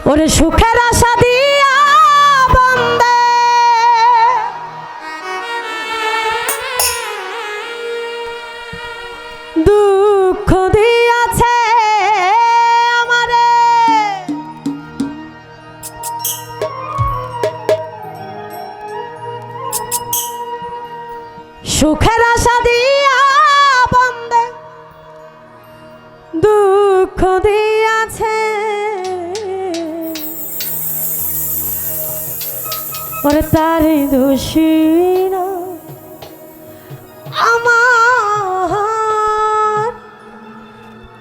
ওরে সুখের আশা দিয়া বন্দে দুঃখ দিয়াছে আমারে, সুখের আশা দিয়া বন্দে দুঃখ দিয়াছে। ওরে তারি দোষী না আমার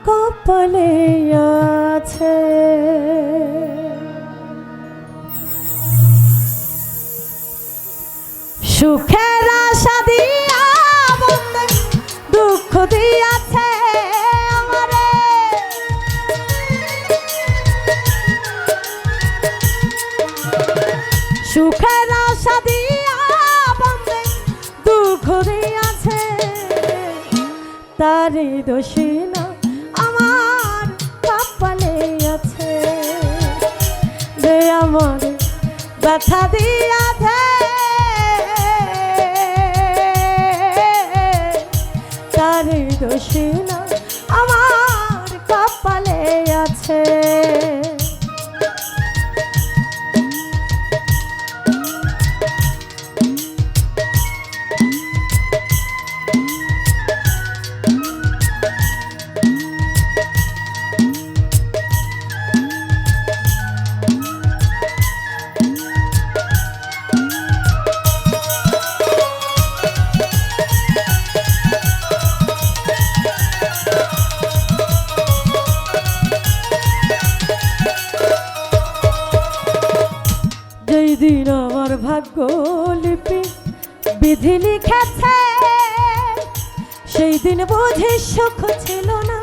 কপালে আছে। সুখের আশা দিয়া বন্দে দুঃখ দিয়াছে আমারে, সুখের আশা দিয়া বন্দে দুঃখ দিয়াছে। তারি দোষী না আমার কপালে আছে, যে আমার ব্যথা দিয়াছে। তারি দোষী না আমার কপালে আছে। যেই দিন আমার ভাগ্য লিপি বিধি লিখেছে, সেই দিন বুঝি সুখ ছিল না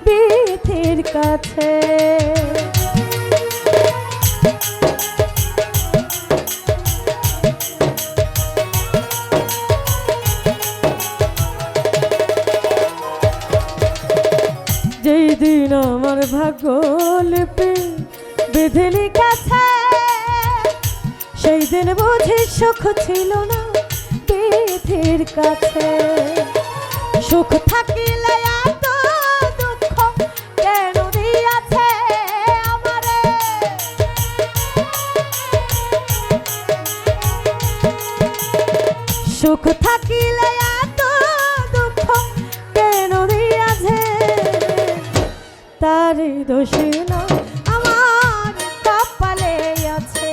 বিধির কাছে। যেই দিন আমার ভাগ্য লিপি বিধি লিখেছে, সেই দিন বুঝি সুখ ছিল না বিধির কাছে। সুখ থাকিলে এত দুঃখ কেন দিয়াছে আমারে, সুখ থাকিলে এত দুঃখ কেন দিয়াছে। তারি দোষী না আমার কপালে আছে,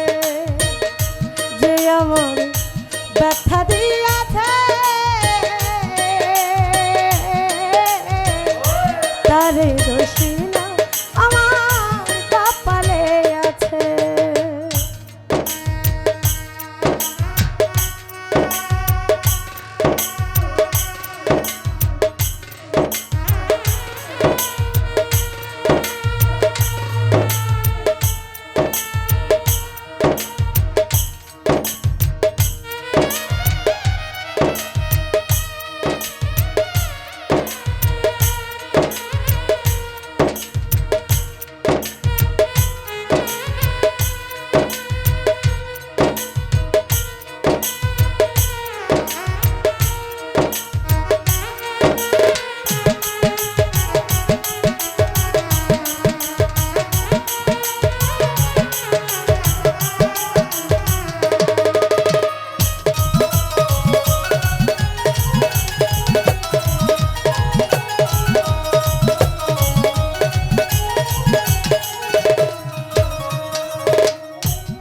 যে আমার ব্যথা দিয়াছে। তারে দোষী না আমার কপালে আছে।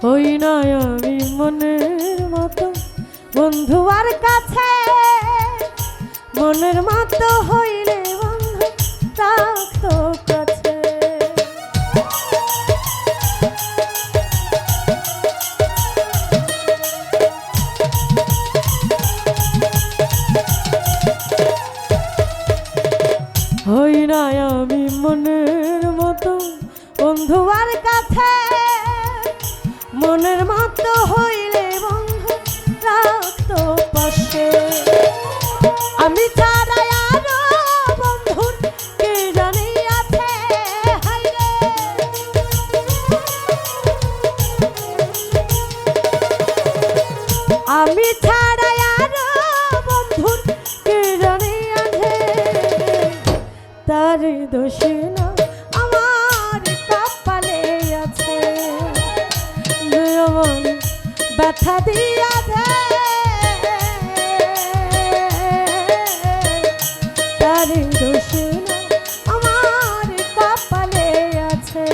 হই না আমি মনের মতো বন্ধু আর কাছে, মনের মতো হইলে বন্ধু রাখতো কাছে। হই না আমি মনের মতো বন্ধু আর কাছে, মনের মতো হইলে বন্ধু রাখতো পাশে। আমি ছাড়া আরো বন্ধুর কে জানি আছে, হায়রে বাধা দিয়া দে তারি দোষ না আমার কপালে আছে।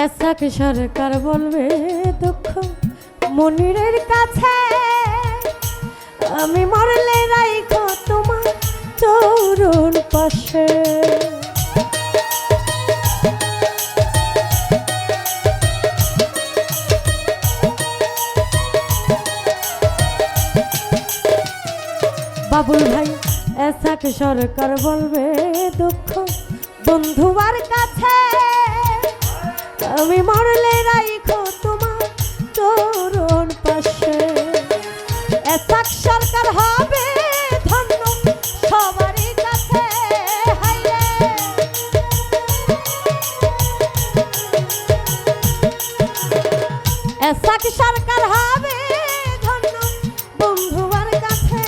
এসাক সরকার বলবে দুঃখ মনিরের কাছে, আমি মরলে রাইখো তোমার চরণ পাশে। বাবুল ভাই এসাক সরকার বলবে দুঃখ বন্ধুবার কাছে, আমি মরলে রাইখো তোমার চরণ পাশে। এসাক সরকার হবে ধন্য সবারই কাছে, হাইরে এসাক সরকার হবে ধন্য বন্ধুবার কাছে,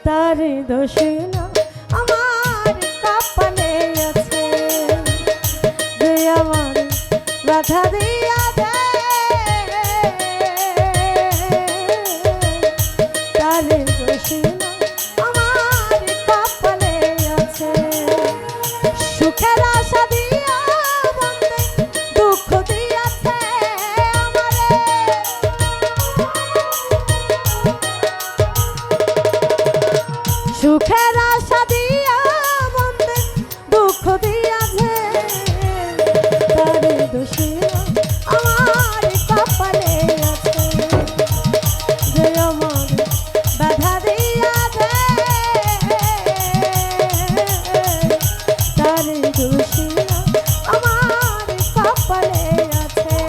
তার দোষ না আমার কপালে আছে, যে আমার বাধা দিয়া দে তার দোষ না আমার কপালে আছে। সুখের আশা দিয়া বন্দে দুঃখ দিয়াছে আমারে, সুখের আশা দিয়া বন্দে দুঃখ দিয়াছে, তার দোষ না আমার কপালে আছে, যে আমার বাধা দিয়া দে তার দোষ না আমার কপালে আছে,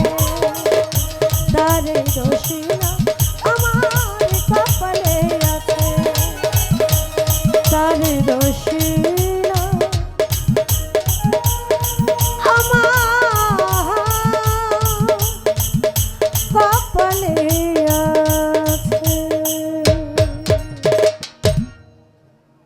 তার দোষ না আমার কপালে আছে, তার দোষ